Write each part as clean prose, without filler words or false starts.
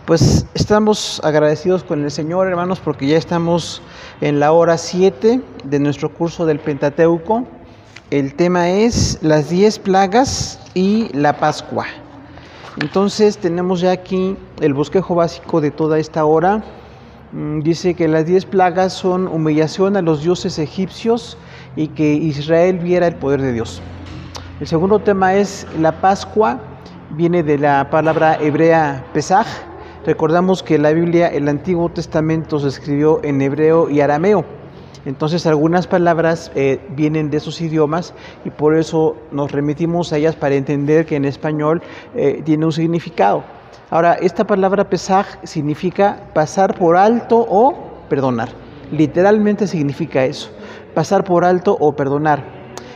Pues estamos agradecidos con el Señor, hermanos, porque ya estamos en la hora 7 de nuestro curso del Pentateuco. El tema es las 10 plagas y la Pascua. Entonces tenemos ya aquí el bosquejo básico de toda esta hora. Dice que las 10 plagas son humillación a los dioses egipcios y que Israel viera el poder de Dios. El segundo tema es la Pascua, viene de la palabra hebrea Pesaj. Recordamos que la Biblia, el Antiguo Testamento, se escribió en hebreo y arameo. Entonces algunas palabras vienen de esos idiomas y por eso nos remitimos a ellas para entender que en español tiene un significado. Ahora, esta palabra Pesaj significa pasar por alto o perdonar. Literalmente significa eso, pasar por alto o perdonar.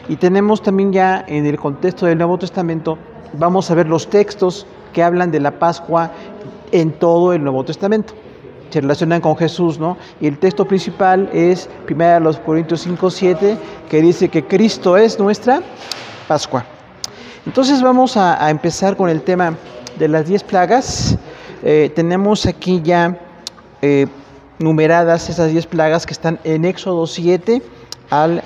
Y tenemos también ya en el contexto del Nuevo Testamento, vamos a ver los textos que hablan de la Pascua en todo el Nuevo Testamento. Se relacionan con Jesús, ¿no? Y el texto principal es 1 Corintios 5:7, que dice que Cristo es nuestra Pascua. Entonces vamos a empezar con el tema de las 10 plagas. Tenemos aquí ya numeradas esas 10 plagas que están en Éxodo 7 al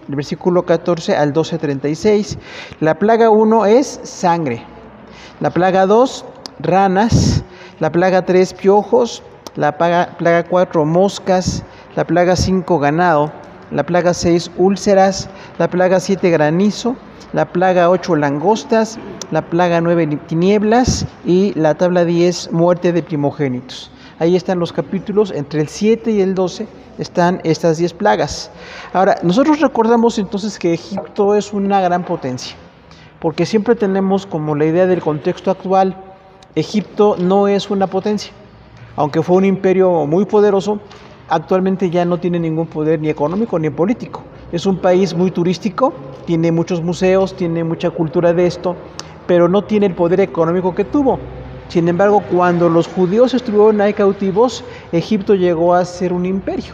versículo 14 al 12:36. La plaga 1 es sangre. La plaga 2, ranas. La plaga 3, piojos. La plaga 4, moscas. La plaga 5, ganado. La plaga 6, úlceras. La plaga 7, granizo. La plaga 8, langostas. La plaga 9, tinieblas. Y la tabla 10, muerte de primogénitos. Ahí están los capítulos, entre el 7 y el 12 están estas 10 plagas. Ahora, nosotros recordamos entonces que Egipto es una gran potencia, porque siempre tenemos como la idea del contexto actual. Egipto no es una potencia, aunque fue un imperio muy poderoso, actualmente ya no tiene ningún poder ni económico ni político. Es un país muy turístico, tiene muchos museos, tiene mucha cultura de esto, pero no tiene el poder económico que tuvo. Sin embargo, cuando los judíos estuvieron ahí cautivos, Egipto llegó a ser un imperio.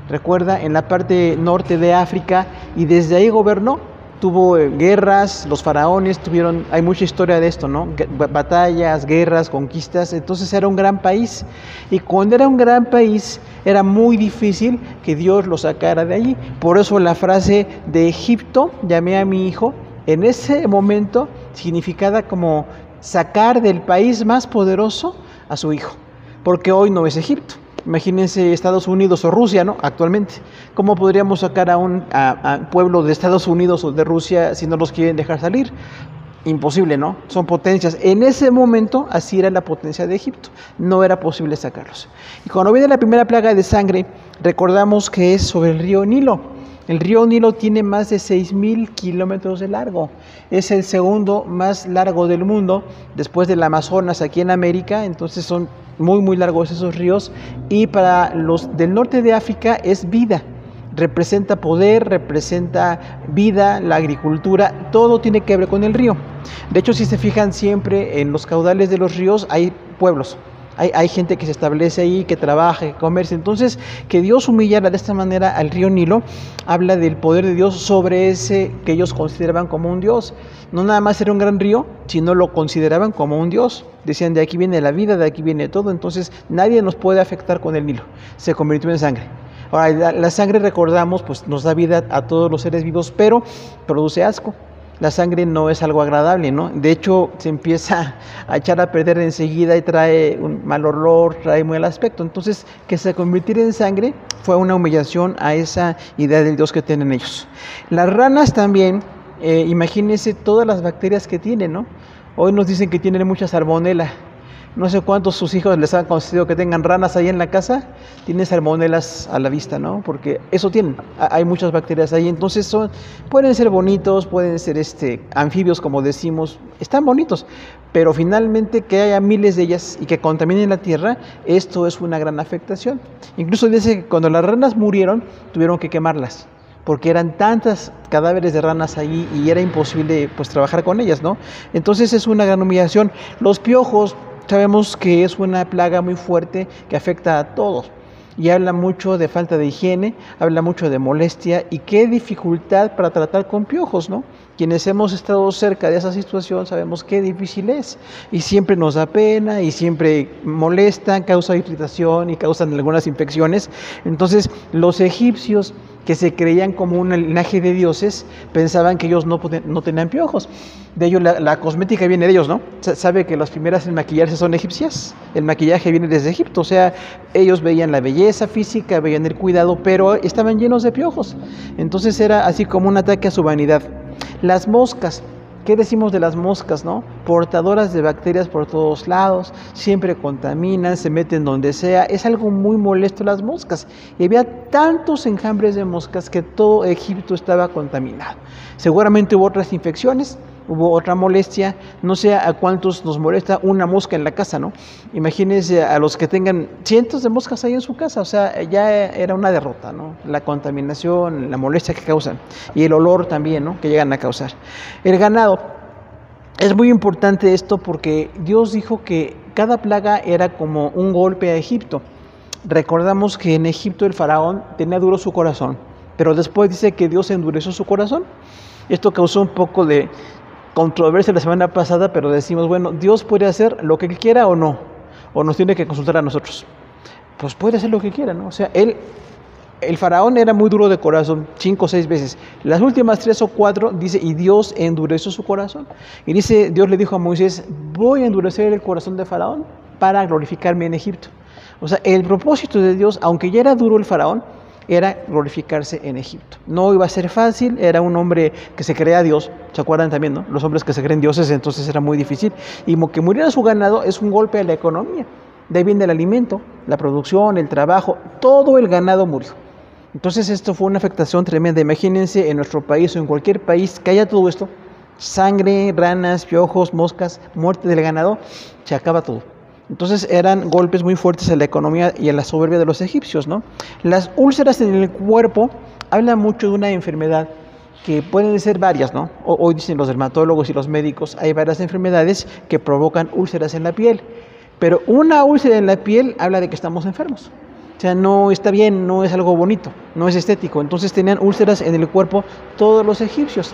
Recuerda, en la parte norte de África, y desde ahí gobernó. Tuvo guerras, los faraones tuvieron, hay mucha historia de esto, ¿no? Batallas, guerras, conquistas. Entonces era un gran país, y cuando era un gran país era muy difícil que Dios lo sacara de allí. Por eso la frase de Egipto, llamé a mi hijo, en ese momento significaba como sacar del país más poderoso a su hijo, porque hoy no es Egipto. Imagínense Estados Unidos o Rusia, ¿no? Actualmente, ¿cómo podríamos sacar a un pueblo de Estados Unidos o de Rusia si no los quieren dejar salir? Imposible, ¿no? Son potencias. En ese momento, así era la potencia de Egipto. No era posible sacarlos. Y cuando viene la primera plaga de sangre, recordamos que es sobre el río Nilo. El río Nilo tiene más de 6,000 kilómetros de largo. Es el segundo más largo del mundo, después del Amazonas aquí en América. Entonces son muy, muy largos esos ríos. Y para los del norte de África es vida. Representa poder, representa vida, la agricultura, todo tiene que ver con el río. De hecho, si se fijan siempre en los caudales de los ríos hay pueblos. Hay gente que se establece ahí, que trabaja, que comercia. Entonces, que Dios humillara de esta manera al río Nilo, habla del poder de Dios sobre ese que ellos consideraban como un Dios. No nada más era un gran río, sino lo consideraban como un Dios. Decían, de aquí viene la vida, de aquí viene todo. Entonces, nadie nos puede afectar con el Nilo. Se convirtió en sangre. Ahora, la sangre, recordamos, pues nos da vida a todos los seres vivos, pero produce asco. La sangre no es algo agradable, ¿no? De hecho, se empieza a echar a perder enseguida y trae un mal olor, trae mal aspecto. Entonces, que se convirtiera en sangre fue una humillación a esa idea del Dios que tienen ellos. Las ranas también, imagínense todas las bacterias que tienen, ¿no? Hoy nos dicen que tienen mucha salmonela. No sé cuántos sus hijos les han concedido que tengan ranas ahí en la casa, tienen salmonelas a la vista, ¿no? Porque eso tienen, hay muchas bacterias ahí. Entonces pueden ser bonitos, pueden ser anfibios, como decimos, están bonitos, pero finalmente que haya miles de ellas y que contaminen la tierra, esto es una gran afectación. Incluso dice que cuando las ranas murieron, tuvieron que quemarlas, porque eran tantas cadáveres de ranas ahí y era imposible pues trabajar con ellas, ¿no? Entonces es una gran humillación. Los piojos, sabemos que es una plaga muy fuerte que afecta a todos. y habla mucho de falta de higiene, habla mucho de molestia y qué dificultad para tratar con piojos, ¿no? Quienes hemos estado cerca de esa situación sabemos qué difícil es y siempre nos da pena y siempre molestan, causa irritación y causan algunas infecciones. Entonces los egipcios, que se creían como un linaje de dioses, pensaban que ellos no tenían piojos. De ello la cosmética viene de ellos, ¿no? Sabe que las primeras en maquillarse son egipcias, el maquillaje viene desde Egipto, o sea, ellos veían la belleza física, veían el cuidado, pero estaban llenos de piojos. Entonces era así como un ataque a su vanidad. Las moscas, ¿qué decimos de las moscas, no? Portadoras de bacterias por todos lados, siempre contaminan, se meten donde sea, es algo muy molesto las moscas. Y había tantos enjambres de moscas que todo Egipto estaba contaminado. Seguramente hubo otras infecciones, hubo otra molestia, no sé a cuántos nos molesta una mosca en la casa, ¿no? Imagínense a los que tengan cientos de moscas ahí en su casa, o sea, ya era una derrota, ¿no? La contaminación, la molestia que causan y el olor también, ¿no? Que llegan a causar. El ganado, es muy importante esto porque Dios dijo que cada plaga era como un golpe a Egipto. Recordamos que en Egipto el faraón tenía duro su corazón, pero después dice que Dios endureció su corazón. Esto causó un poco de controversia la semana pasada, pero decimos, bueno, Dios puede hacer lo que Él quiera o no, o nos tiene que consultar a nosotros. Pues puede hacer lo que quiera, ¿no? O sea, el faraón era muy duro de corazón, 5 o 6 veces. Las últimas 3 o 4 dice, y Dios endureció su corazón. Y dice, Dios le dijo a Moisés, voy a endurecer el corazón de faraón para glorificarme en Egipto. O sea, el propósito de Dios, aunque ya era duro el faraón, era glorificarse en Egipto. No iba a ser fácil, era un hombre que se creía Dios, ¿se acuerdan también, no? Los hombres que se creen dioses, entonces era muy difícil. Y que muriera su ganado es un golpe a la economía. De ahí viene el alimento, la producción, el trabajo, todo el ganado murió. Entonces esto fue una afectación tremenda. Imagínense en nuestro país o en cualquier país que haya todo esto, sangre, ranas, piojos, moscas, muerte del ganado, se acaba todo. Entonces eran golpes muy fuertes a la economía y a la soberbia de los egipcios, ¿no? Las úlceras en el cuerpo hablan mucho de una enfermedad que pueden ser varias, ¿no? Hoy dicen los dermatólogos y los médicos, hay varias enfermedades que provocan úlceras en la piel. Pero una úlcera en la piel habla de que estamos enfermos. O sea, no está bien, no es algo bonito, no es estético. Entonces tenían úlceras en el cuerpo todos los egipcios.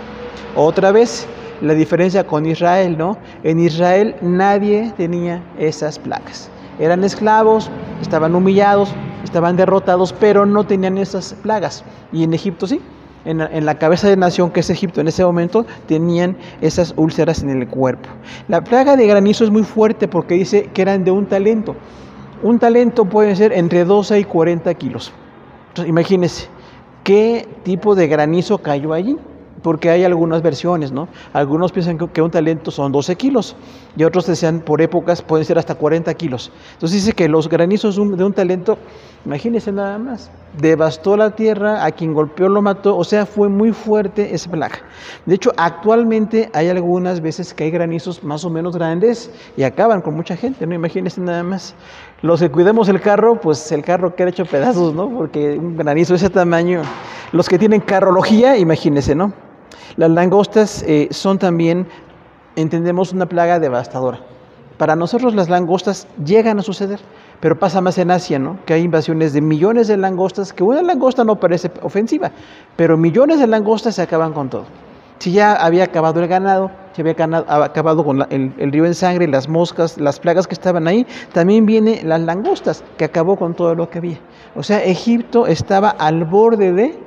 Otra vez, la diferencia con Israel, ¿no? En Israel nadie tenía esas plagas. Eran esclavos, estaban humillados, estaban derrotados, pero no tenían esas plagas. Y en Egipto sí. En la cabeza de nación que es Egipto en ese momento tenían esas úlceras en el cuerpo. La plaga de granizo es muy fuerte porque dice que eran de un talento. Un talento puede ser entre 12 y 40 kilos. Entonces, imagínense qué tipo de granizo cayó allí, porque hay algunas versiones, ¿no? Algunos piensan que un talento son 12 kilos y otros decían por épocas pueden ser hasta 40 kilos. Entonces dice que los granizos de un talento, imagínense nada más, devastó la tierra, a quien golpeó lo mató, o sea, fue muy fuerte esa plaga. De hecho, actualmente hay algunas veces que hay granizos más o menos grandes y acaban con mucha gente, ¿no? Imagínense nada más. Los que cuidemos el carro, pues el carro queda hecho pedazos, ¿no? Porque un granizo de ese tamaño. Los que tienen carrología, imagínense, ¿no? Las langostas son también, entendemos, una plaga devastadora. Para nosotros las langostas llegan a suceder, pero pasa más en Asia, ¿no? Que hay invasiones de millones de langostas, que una langosta no parece ofensiva, pero millones de langostas se acaban con todo. Si ya había acabado el ganado, se había acabado con el río en sangre, las moscas, las plagas que estaban ahí, también vienen las langostas, que acabó con todo lo que había. O sea, Egipto estaba al borde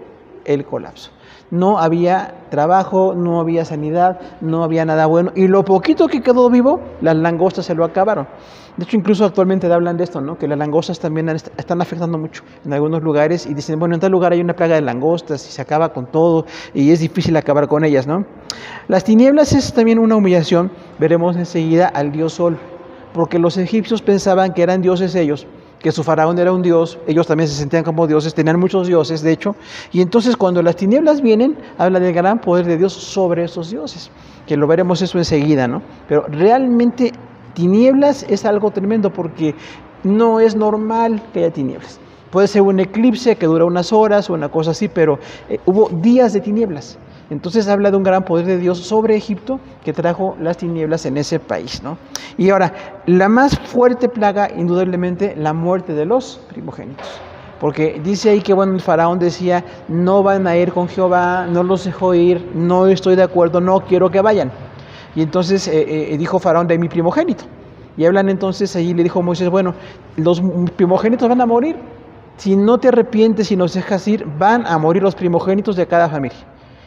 del colapso. No había trabajo, no había sanidad, no había nada bueno. Y lo poquito que quedó vivo, las langostas se lo acabaron. De hecho, incluso actualmente hablan de esto, ¿no? Que las langostas también están afectando mucho en algunos lugares y dicen, bueno, en tal lugar hay una plaga de langostas y se acaba con todo y es difícil acabar con ellas, ¿no? Las tinieblas es también una humillación. Veremos enseguida al dios Sol, porque los egipcios pensaban que eran dioses ellos, que su faraón era un dios, ellos también se sentían como dioses, tenían muchos dioses de hecho, y entonces cuando las tinieblas vienen, habla del gran poder de Dios sobre esos dioses, que lo veremos eso enseguida, ¿no? Pero realmente tinieblas es algo tremendo porque no es normal que haya tinieblas. Puede ser un eclipse que dura unas horas o una cosa así, pero hubo días de tinieblas. Entonces habla de un gran poder de Dios sobre Egipto que trajo las tinieblas en ese país, ¿no? Y ahora, la más fuerte plaga, indudablemente, la muerte de los primogénitos. Porque dice ahí que bueno, el faraón decía, no van a ir con Jehová, no los dejó ir, no estoy de acuerdo, no quiero que vayan. Y entonces dijo faraón, de mi primogénito. Y hablan entonces, ahí le dijo Moisés, bueno, los primogénitos van a morir. Si no te arrepientes y nos dejas ir, van a morir los primogénitos de cada familia.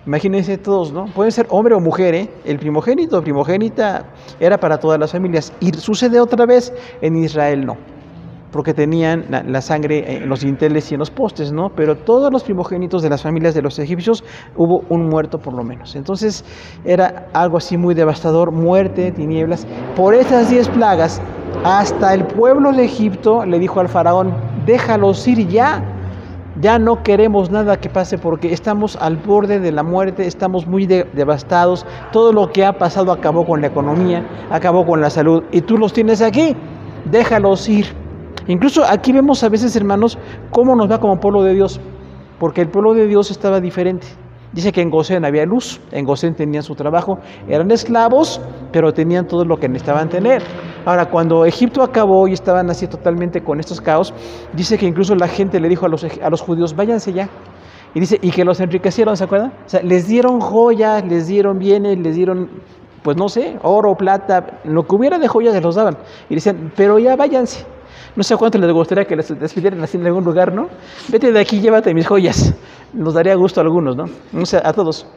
Imagínense todos, ¿no? Puede ser hombre o mujer, ¿eh? El primogénito o primogénita era para todas las familias. Y sucede otra vez, en Israel no, porque tenían la sangre en los dinteles y en los postes, ¿no? Pero todos los primogénitos de las familias de los egipcios hubo un muerto por lo menos. Entonces era algo así muy devastador, muerte, tinieblas. Por esas 10 plagas, hasta el pueblo de Egipto le dijo al faraón, déjalos ir ya. Ya no queremos nada que pase porque estamos al borde de la muerte, estamos muy devastados. Todo lo que ha pasado acabó con la economía, acabó con la salud y tú los tienes aquí, déjalos ir. Incluso aquí vemos a veces, hermanos, cómo nos va como pueblo de Dios, porque el pueblo de Dios estaba diferente. Dice que en Gosén había luz, en Gosén tenían su trabajo, eran esclavos, pero tenían todo lo que necesitaban tener. Ahora, cuando Egipto acabó y estaban así totalmente con estos caos, dice que incluso la gente le dijo a los judíos, váyanse ya. Y dice, y que los enriquecieron, ¿se acuerdan? O sea, les dieron joyas, les dieron bienes, les dieron, pues no sé, oro, plata, lo que hubiera de joyas se los daban. Y dicen, pero ya váyanse. No sé cuánto les gustaría que les despidieran así en algún lugar, ¿no? Vete de aquí, llévate mis joyas. Nos daría gusto a algunos, ¿no? No sé, a todos.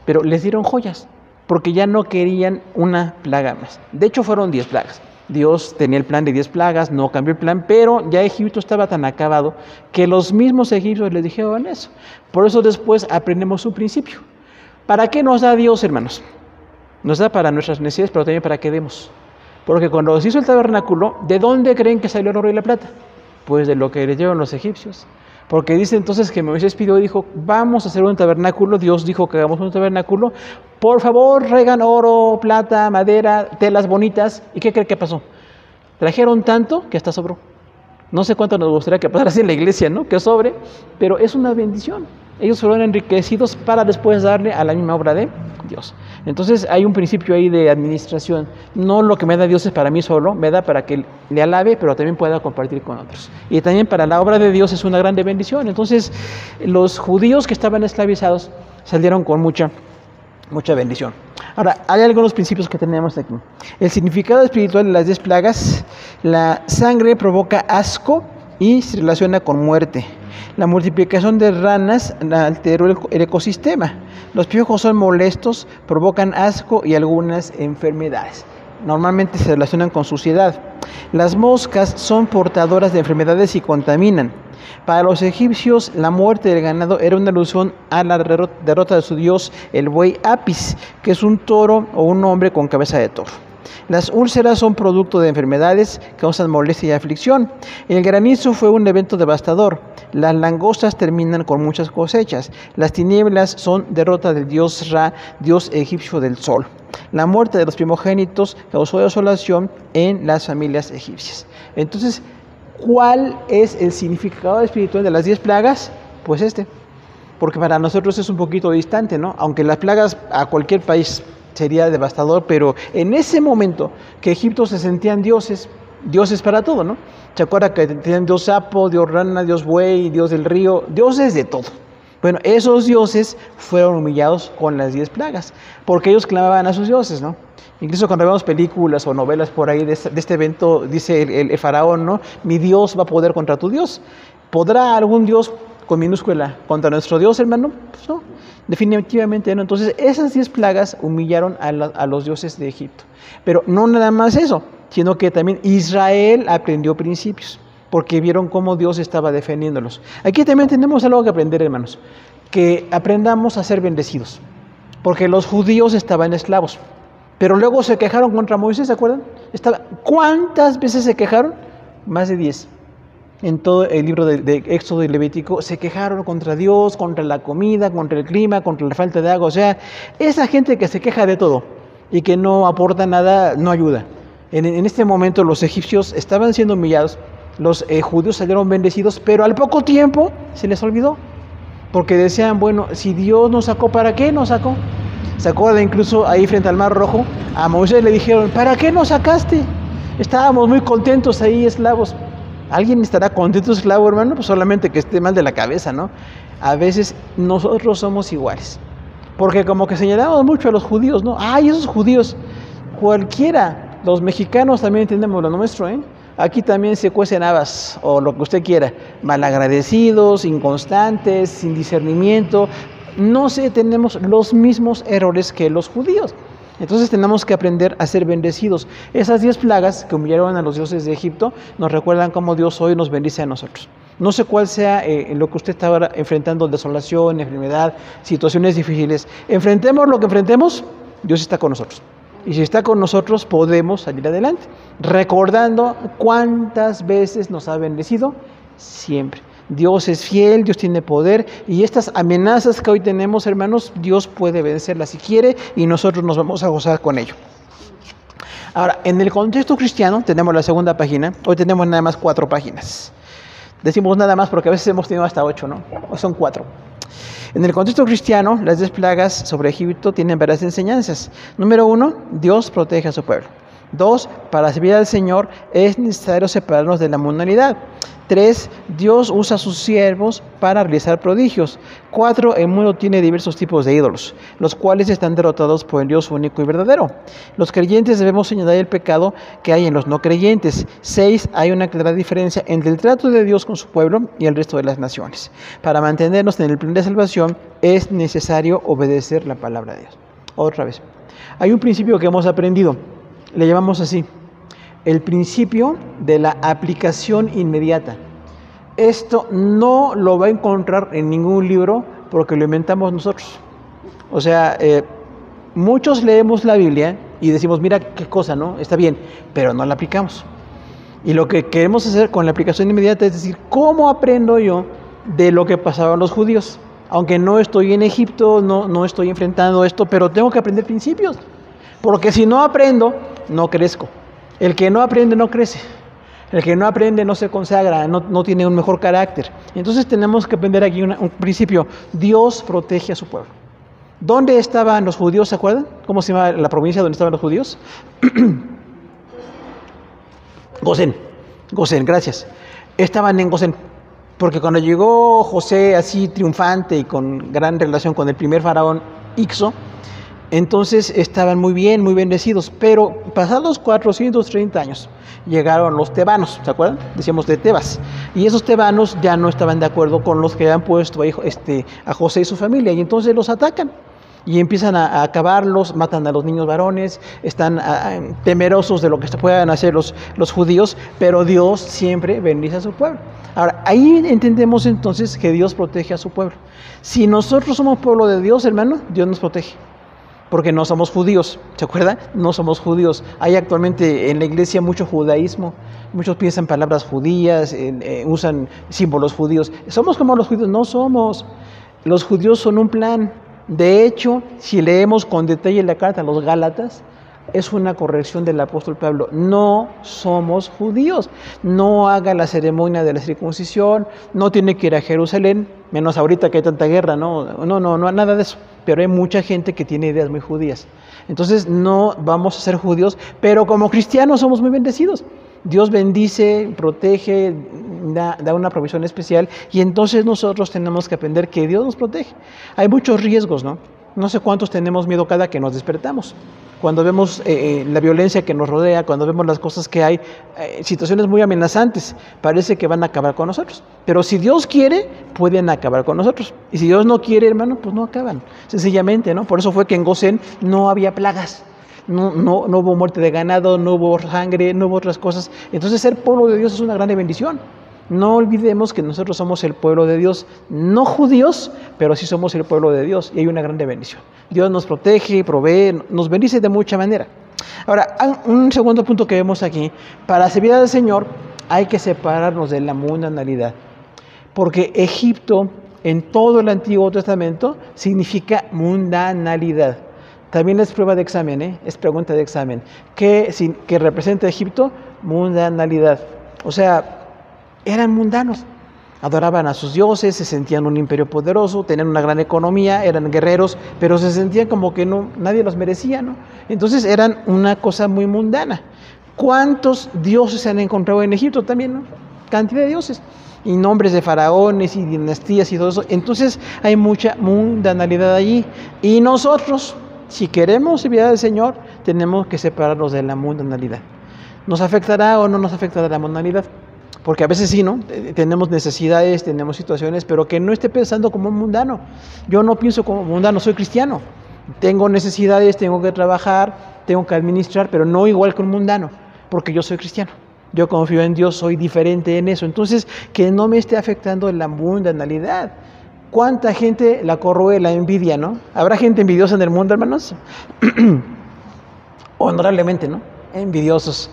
Pero les dieron joyas, porque ya no querían una plaga más. De hecho, fueron 10 plagas. Dios tenía el plan de 10 plagas, no cambió el plan, pero ya Egipto estaba tan acabado que los mismos egipcios les dijeron eso. Por eso después aprendemos un principio. ¿Para qué nos da Dios, hermanos? Nos da para nuestras necesidades, pero también para que demos. Porque cuando se hizo el tabernáculo, ¿de dónde creen que salió el oro y la plata? Pues de lo que les dieron los egipcios. Porque dice entonces que Moisés pidió y dijo, vamos a hacer un tabernáculo. Dios dijo que hagamos un tabernáculo. Por favor, traigan oro, plata, madera, telas bonitas. ¿Y qué creen que pasó? Trajeron tanto que hasta sobró. No sé cuánto nos gustaría que pasara así en la iglesia, ¿no? Que sobre, pero es una bendición. Ellos fueron enriquecidos para después darle a la misma obra de Dios. Entonces hay un principio ahí de administración. No lo que me da Dios es para mí solo, me da para que le alabe, pero también pueda compartir con otros. Y también para la obra de Dios es una grande bendición. Entonces los judíos que estaban esclavizados salieron con mucha bendición. Ahora, hay algunos principios que tenemos aquí. El significado espiritual de las 10 plagas: la sangre provoca asco y se relaciona con muerte. La multiplicación de ranas alteró el ecosistema. Los piojos son molestos, provocan asco y algunas enfermedades. Normalmente se relacionan con suciedad. Las moscas son portadoras de enfermedades y contaminan. Para los egipcios, la muerte del ganado era una alusión a la derrota de su dios, el buey Apis, que es un toro o un hombre con cabeza de toro. Las úlceras son producto de enfermedades, causan molestia y aflicción. El granizo fue un evento devastador. Las langostas terminan con muchas cosechas. Las tinieblas son derrota del dios Ra, dios egipcio del sol. La muerte de los primogénitos causó desolación en las familias egipcias. Entonces, ¿cuál es el significado espiritual de las 10 plagas? Pues porque para nosotros es un poquito distante, ¿no? Aunque las plagas a cualquier país sería devastador, pero en ese momento que Egipto se sentían dioses para todo, ¿no? ¿Se acuerda que tenían dios sapo, dios rana, dios buey, dios del río, dioses de todo? Bueno, esos dioses fueron humillados con las 10 plagas, porque ellos clamaban a sus dioses, ¿no? Incluso cuando vemos películas o novelas por ahí de este evento, dice el faraón, ¿no? Mi Dios va a poder contra tu Dios. ¿Podrá algún Dios con minúscula contra nuestro Dios, hermano? Pues no, definitivamente no. Entonces esas 10 plagas humillaron a los dioses de Egipto. Pero no nada más eso, sino que también Israel aprendió principios, porque vieron cómo Dios estaba defendiéndolos. Aquí también tenemos algo que aprender, hermanos, que aprendamos a ser bendecidos, porque los judíos estaban esclavos, pero luego se quejaron contra Moisés, ¿se acuerdan? ¿Cuántas veces se quejaron? Más de 10. En todo el libro de Éxodo y Levítico se quejaron contra Dios, contra la comida, contra el clima, contra la falta de agua. O sea, esa gente que se queja de todo y que no aporta nada, no ayuda. En este momento los egipcios estaban siendo humillados, los judíos salieron bendecidos, pero al poco tiempo se les olvidó, porque decían, bueno, si Dios nos sacó, ¿para qué nos sacó? ¿Se acuerdan? Incluso ahí frente al Mar Rojo, a Moisés le dijeron, ¿para qué nos sacaste? Estábamos muy contentos ahí, esclavos. ¿Alguien estará contento esclavo, hermano? Pues solamente que esté mal de la cabeza, ¿no? A veces nosotros somos iguales. Porque como que señalamos mucho a los judíos, ¿no? ¡Ay, esos judíos! Cualquiera. Los mexicanos también entendemos lo nuestro, ¿eh? Aquí también se cuecen habas, o lo que usted quiera. Malagradecidos, inconstantes, sin discernimiento. No sé, tenemos los mismos errores que los judíos. Entonces tenemos que aprender a ser bendecidos. Esas 10 plagas que humillaron a los dioses de Egipto nos recuerdan cómo Dios hoy nos bendice a nosotros. No sé cuál sea lo que usted está ahora enfrentando, desolación, enfermedad, situaciones difíciles. Enfrentemos lo que enfrentemos, Dios está con nosotros. Y si está con nosotros, podemos salir adelante. Recordando cuántas veces nos ha bendecido, siempre. Dios es fiel, Dios tiene poder, y estas amenazas que hoy tenemos, hermanos, Dios puede vencerlas si quiere, y nosotros nos vamos a gozar con ello. Ahora, en el contexto cristiano, tenemos la segunda página. Hoy tenemos nada más 4 páginas. Decimos nada más porque a veces hemos tenido hasta 8, ¿no? O son 4. En el contexto cristiano, las 10 plagas sobre Egipto tienen varias enseñanzas. Número 1, Dios protege a su pueblo. 2, para servir al Señor es necesario separarnos de la mundanalidad. 3, Dios usa a sus siervos para realizar prodigios. 4, el mundo tiene diversos tipos de ídolos, los cuales están derrotados por el Dios único y verdadero. Los creyentes debemos señalar el pecado que hay en los no creyentes. 6, hay una clara diferencia entre el trato de Dios con su pueblo y el resto de las naciones. Para mantenernos en el plan de salvación es necesario obedecer la palabra de Dios. Otra vez, hay un principio que hemos aprendido, le llamamos así: el principio de la aplicación inmediata. Esto no lo va a encontrar en ningún libro porque lo inventamos nosotros. O sea, muchos leemos la Biblia y decimos, mira qué cosa, ¿no? Está bien, pero no la aplicamos. Y lo que queremos hacer con la aplicación inmediata es decir, ¿cómo aprendo yo de lo que pasaban los judíos? Aunque no estoy en Egipto, no estoy enfrentando esto, pero tengo que aprender principios. Porque si no aprendo, no crezco. El que no aprende no crece. El que no aprende no se consagra, no tiene un mejor carácter. Entonces tenemos que aprender aquí un principio. Dios protege a su pueblo. ¿Dónde estaban los judíos? ¿Se acuerdan? ¿Cómo se llama la provincia donde estaban los judíos? Gosén, gracias. Estaban en Gosén. Porque cuando llegó José así triunfante y con gran relación con el primer faraón Ixo, entonces estaban muy bien, muy bendecidos, pero pasados 430 años llegaron los tebanos, ¿se acuerdan? Decíamos de Tebas, y esos tebanos ya no estaban de acuerdo con los que habían puesto a José y su familia, y entonces los atacan y empiezan a acabarlos, matan a los niños varones, están temerosos de lo que puedan hacer los judíos, pero Dios siempre bendice a su pueblo. Ahora, ahí entendemos entonces que Dios protege a su pueblo. Si nosotros somos pueblo de Dios, hermano, Dios nos protege. Porque no somos judíos, ¿se acuerda? No somos judíos. Hay actualmente en la iglesia mucho judaísmo, muchos piensan palabras judías, usan símbolos judíos. ¿Somos como los judíos? No somos. Los judíos son un plan. De hecho, si leemos con detalle la carta a los Gálatas, es una corrección del apóstol Pablo. No somos judíos. No haga la ceremonia de la circuncisión, no tiene que ir a Jerusalén, menos ahorita que hay tanta guerra, no, nada de eso. Pero hay mucha gente que tiene ideas muy judías. Entonces no vamos a ser judíos, pero como cristianos somos muy bendecidos. Dios bendice, protege, da una provisión especial, y entonces nosotros tenemos que aprender que Dios nos protege. Hay muchos riesgos, ¿no? No sé cuántos tenemos miedo cada que nos despertamos. Cuando vemos la violencia que nos rodea, cuando vemos las cosas que hay, situaciones muy amenazantes, parece que van a acabar con nosotros. Pero si Dios quiere, pueden acabar con nosotros. Y si Dios no quiere, hermano, pues no acaban. Sencillamente, ¿no? Por eso fue que en Gosén no había plagas. No hubo muerte de ganado, no hubo sangre, no hubo otras cosas. Entonces ser pueblo de Dios es una gran bendición. No olvidemos que nosotros somos el pueblo de Dios, no judíos, pero sí somos el pueblo de Dios, y hay una grande bendición. Dios nos protege, provee, nos bendice de mucha manera. Ahora, un segundo punto que vemos aquí: para servir al Señor hay que separarnos de la mundanalidad, porque Egipto en todo el Antiguo Testamento significa mundanalidad. También es prueba de examen, es pregunta de examen. ¿Qué representa Egipto? Mundanalidad. O sea, eran mundanos, adoraban a sus dioses, se sentían un imperio poderoso, tenían una gran economía, eran guerreros, pero se sentían como que nadie los merecía, ¿no? Entonces eran una cosa muy mundana. ¿Cuántos dioses se han encontrado en Egipto también, no? cantidad de dioses y nombres de faraones y dinastías y todo eso. Entonces hay mucha mundanalidad allí. Y nosotros, si queremos vida del Señor, tenemos que separarnos de la mundanalidad. ¿Nos afectará o no nos afectará la mundanalidad? Porque a veces sí, ¿no? Tenemos necesidades, tenemos situaciones, pero que no esté pensando como un mundano. Yo no pienso como mundano, soy cristiano. Tengo necesidades, tengo que trabajar, tengo que administrar, pero no igual que un mundano, porque yo soy cristiano. Yo confío en Dios, soy diferente en eso. Entonces, que no me esté afectando la mundanalidad. ¿Cuánta gente la corroe la envidia, no? ¿Habrá gente envidiosa en el mundo, hermanos? Honorablemente, ¿no? Envidiosos.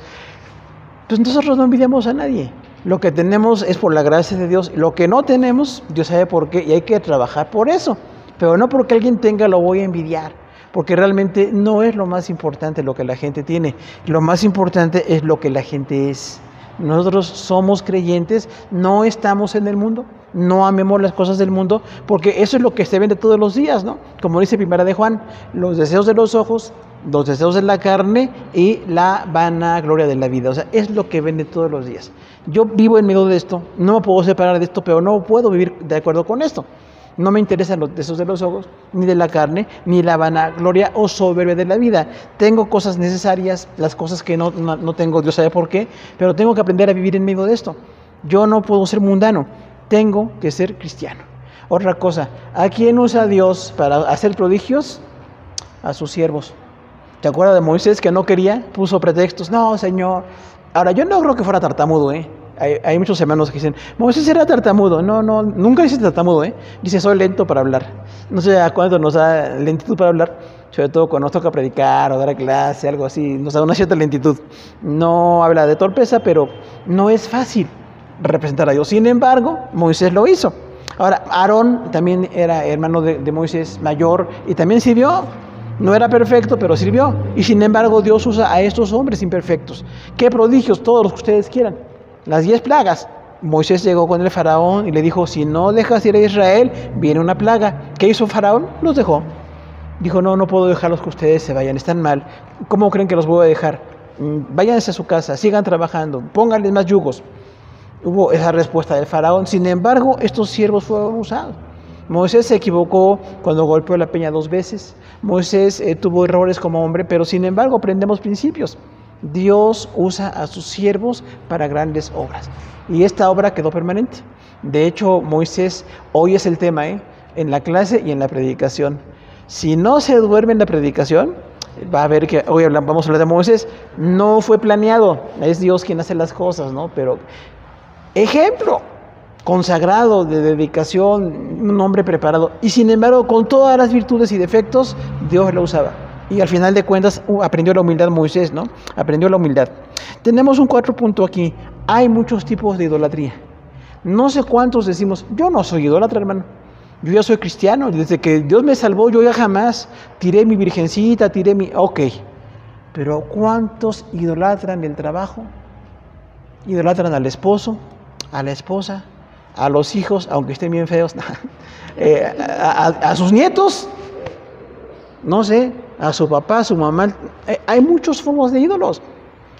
Pues nosotros no envidiamos a nadie. Lo que tenemos es por la gracia de Dios. Lo que no tenemos, Dios sabe por qué y hay que trabajar por eso. Pero no porque alguien tenga lo voy a envidiar. Porque realmente no es lo más importante lo que la gente tiene. Lo más importante es lo que la gente es. Nosotros somos creyentes, no estamos en el mundo, no amemos las cosas del mundo, porque eso es lo que se vende todos los días, ¿no? Como dice Primera de Juan, los deseos de los ojos, los deseos de la carne y la vanagloria de la vida. O sea, es lo que vende todos los días. Yo vivo en medio de esto, no me puedo separar de esto, pero no puedo vivir de acuerdo con esto. No me interesan los deseos de los ojos, ni de la carne, ni la vanagloria o soberbia de la vida. Tengo cosas necesarias, las cosas que no tengo, Dios sabe por qué, pero tengo que aprender a vivir en medio de esto. Yo no puedo ser mundano, tengo que ser cristiano. Otra cosa, ¿a quién usa Dios para hacer prodigios? A sus siervos. ¿Te acuerdas de Moisés que no quería? Puso pretextos. No, Señor. Ahora, yo no creo que fuera tartamudo, Hay muchos hermanos que dicen, Moisés era tartamudo. No, nunca dice tartamudo, Dice, soy lento para hablar. No sé a cuánto nos da lentitud para hablar, sobre todo cuando nos toca predicar o dar clase, algo así, nos da una cierta lentitud. No habla de torpeza, pero no es fácil representar a Dios. Sin embargo, Moisés lo hizo. Ahora, Aarón también era hermano de Moisés mayor y también sirvió. No era perfecto, pero sirvió. Y sin embargo, Dios usa a estos hombres imperfectos. ¿Qué prodigios? Todos los que ustedes quieran. Las 10 plagas. Moisés llegó con el faraón y le dijo, si no dejas ir a Israel, viene una plaga. ¿Qué hizo faraón? Los dejó. Dijo, no puedo dejarlos que ustedes se vayan, están mal. ¿Cómo creen que los voy a dejar? Váyanse a su casa, sigan trabajando, pónganles más yugos. Hubo esa respuesta del faraón. Sin embargo, estos siervos fueron usados. Moisés se equivocó cuando golpeó la peña 2 veces. Moisés tuvo errores como hombre, pero sin embargo aprendemos principios. Dios usa a sus siervos para grandes obras. Y esta obra quedó permanente. De hecho, Moisés, hoy es el tema, en la clase y en la predicación. Si no se duerme en la predicación, va a ver que hoy vamos a hablar de Moisés. No fue planeado, es Dios quien hace las cosas, ¿no? Pero ejemplo consagrado, de dedicación, un hombre preparado. Y sin embargo, con todas las virtudes y defectos, Dios lo usaba. Y al final de cuentas, aprendió la humildad Moisés, ¿no? Aprendió la humildad. Tenemos un 4 punto aquí. Hay muchos tipos de idolatría. No sé cuántos decimos, yo no soy idólatra, hermano. Yo ya soy cristiano. Desde que Dios me salvó, yo ya jamás tiré mi virgencita, Ok. Pero ¿cuántos idolatran el trabajo? Idolatran al esposo, a la esposa, a los hijos, aunque estén bien feos, a sus nietos, no sé, a su papá, a su mamá. Hay muchas formas de ídolos.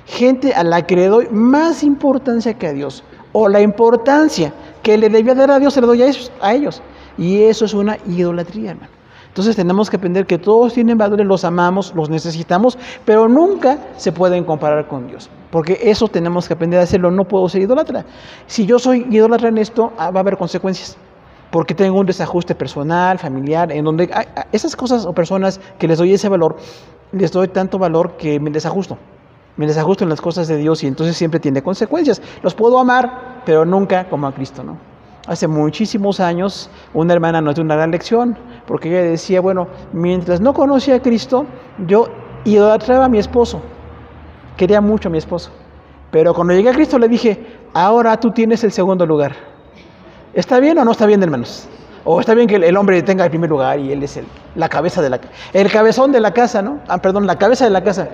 Gente a la que le doy más importancia que a Dios, o la importancia que le debía dar a Dios se le doy a ellos. Y eso es una idolatría, hermano. Entonces tenemos que aprender que todos tienen valores, los amamos, los necesitamos, pero nunca se pueden comparar con Dios. Porque eso tenemos que aprender a hacerlo. No puedo ser idólatra. Si yo soy idólatra en esto, va a haber consecuencias. Porque tengo un desajuste personal, familiar, en donde esas cosas o personas que les doy ese valor, les doy tanto valor que me desajusto. Me desajusto en las cosas de Dios y entonces siempre tiene consecuencias. Los puedo amar, pero nunca como a Cristo, ¿no? Hace muchísimos años, una hermana nos dio una gran lección, porque ella decía, bueno, mientras no conocía a Cristo, yo idolatraba a mi esposo. Quería mucho a mi esposo. Pero cuando llegué a Cristo le dije, ahora tú tienes el segundo lugar. ¿Está bien o no está bien, hermanos? O está bien que el hombre tenga el primer lugar y él es la cabeza de el cabezón de la casa, ¿no? La cabeza de la casa.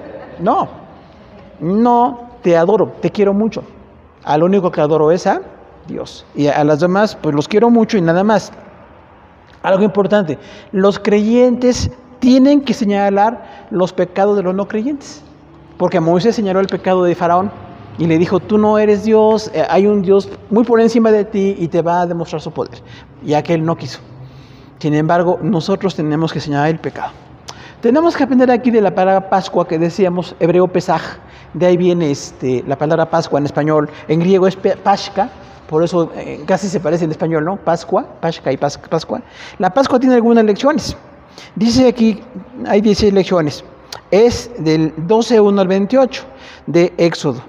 No, te adoro, te quiero mucho. Al único que adoro es a Dios. Y a las demás, pues los quiero mucho y nada más. Algo importante, los creyentes tienen que señalar los pecados de los no creyentes. Porque Moisés señaló el pecado de Faraón. y le dijo, tú no eres Dios, hay un Dios muy por encima de ti y te va a demostrar su poder. Y aquel no quiso. Sin embargo, nosotros tenemos que señalar el pecado. Tenemos que aprender aquí de la palabra Pascua que decíamos, hebreo Pesaj. De ahí viene la palabra Pascua en español. En griego es Pashka, por eso casi se parece en español, ¿no? Pascua, Pashka y Pascua. La Pascua tiene algunas lecciones. Dice aquí, hay 16 lecciones. Es del 12:1 al 28 de Éxodo.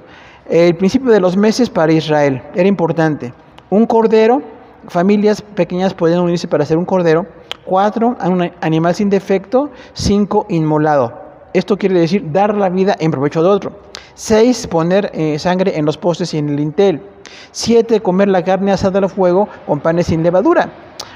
El principio de los meses para Israel era importante. Un cordero, familias pequeñas podían unirse para hacer un cordero. 4, un animal sin defecto. 5, inmolado. Esto quiere decir dar la vida en provecho de otro. 6, poner sangre en los postes y en el dintel. 7, comer la carne asada al fuego con panes sin levadura.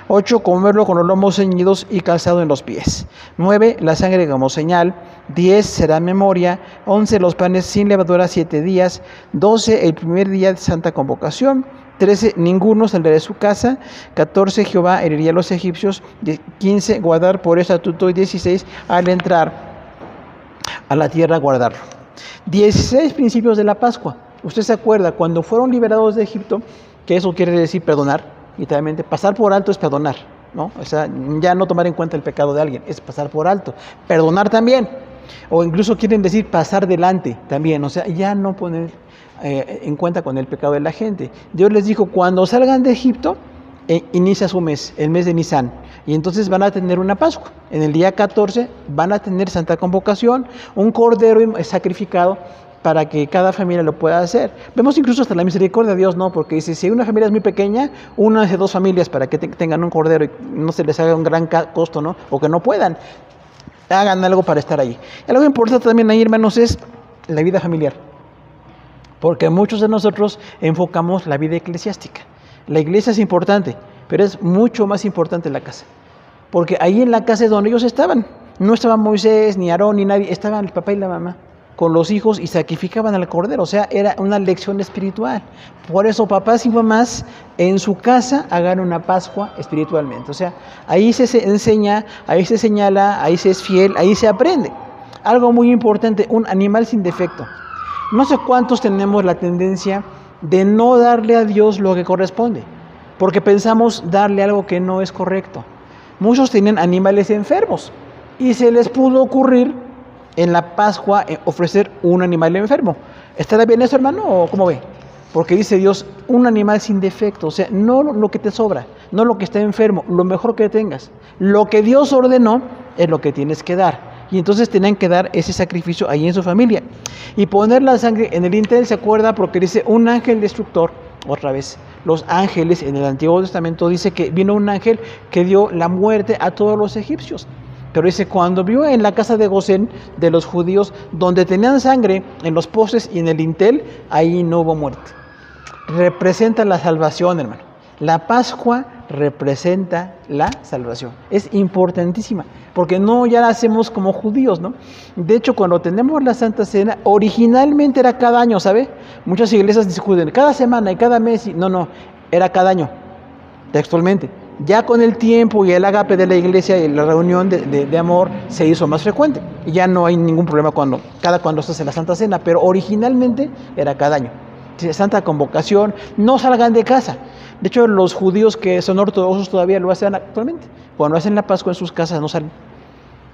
8, comerlo con los lomos ceñidos y calzado en los pies. 9, la sangre como señal. 10, será memoria. 11, los panes sin levadura 7 días. 12, el primer día de santa convocación. 13, ninguno saldrá de su casa. 14, Jehová heriría a los egipcios. 15, guardar por estatuto. Y 16, al entrar a la tierra, guardarlo. 16 principios de la Pascua. Usted se acuerda, cuando fueron liberados de Egipto, que eso quiere decir perdonar. Literalmente, pasar por alto es perdonar, ¿no? O sea, ya no tomar en cuenta el pecado de alguien, es pasar por alto. Perdonar también, o incluso quieren decir pasar delante también, o sea, ya no poner en cuenta con el pecado de la gente. Dios les dijo, cuando salgan de Egipto, inicia su mes, el mes de Nisan, y entonces van a tener una Pascua. En el día 14 van a tener santa convocación, un cordero sacrificado, para que cada familia lo pueda hacer. Vemos incluso hasta la misericordia de Dios, ¿no? Porque dice, si una familia es muy pequeña, una de 2 familias para que tengan un cordero y no se les haga un gran costo, ¿no? O que no puedan, hagan algo para estar ahí. Y algo importante también ahí, hermanos, es la vida familiar. Porque muchos de nosotros enfocamos la vida eclesiástica. La iglesia es importante, pero es mucho más importante la casa. Porque ahí en la casa es donde ellos estaban. No estaban Moisés, ni Aarón, ni nadie. Estaban el papá y la mamá con los hijos y sacrificaban al cordero. O sea, era una lección espiritual. Por eso papás y mamás en su casa hagan una Pascua espiritualmente. O sea, ahí se enseña, ahí se señala, ahí se es fiel, ahí se aprende. Algo muy importante, un animal sin defecto. No sé cuántos tenemos la tendencia de no darle a Dios lo que corresponde, porque pensamos darle algo que no es correcto. Muchos tienen animales enfermos y se les pudo ocurrir en la Pascua ofrecer un animal enfermo. ¿Estará bien eso, hermano, o cómo ve? Porque dice Dios, un animal sin defecto, o sea, no lo que te sobra, no lo que está enfermo, lo mejor que tengas. Lo que Dios ordenó es lo que tienes que dar. Y entonces tenían que dar ese sacrificio ahí en su familia. Y poner la sangre en el dintel, ¿se acuerda? Porque dice un ángel destructor, otra vez. Los ángeles en el Antiguo Testamento dice que vino un ángel que dio la muerte a todos los egipcios. Pero dice, cuando vio en la casa de Gosén de los judíos, donde tenían sangre en los postes y en el dintel, ahí no hubo muerte. Representa la salvación, hermano. La Pascua representa la salvación. Es importantísima, porque no ya la hacemos como judíos, ¿no? De hecho, cuando tenemos la Santa Cena, originalmente era cada año, ¿sabe? Muchas iglesias discuten, cada semana y cada mes. No, era cada año, textualmente. Ya con el tiempo y el agape de la iglesia y la reunión de amor se hizo más frecuente. Y ya no hay ningún problema cuando se hace la Santa Cena, pero originalmente era cada año. Santa convocación, no salgan de casa. De hecho, los judíos que son ortodoxos todavía lo hacen actualmente. Cuando hacen la Pascua en sus casas no salen.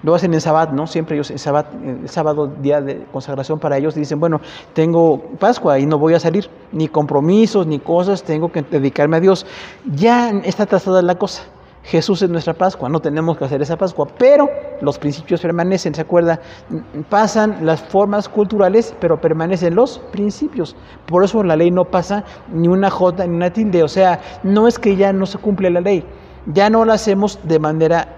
Lo hacen en Sabbat, ¿no? Siempre ellos en Sabbat, el sábado, día de consagración para ellos, dicen, bueno, tengo Pascua y no voy a salir, ni compromisos, ni cosas, tengo que dedicarme a Dios. Ya está trazada la cosa. Jesús es nuestra Pascua, no tenemos que hacer esa Pascua, pero los principios permanecen, ¿se acuerda? Pasan las formas culturales, pero permanecen los principios. Por eso la ley no pasa ni una jota ni una tilde, o sea, no es que ya no se cumple la ley, ya no la hacemos de manera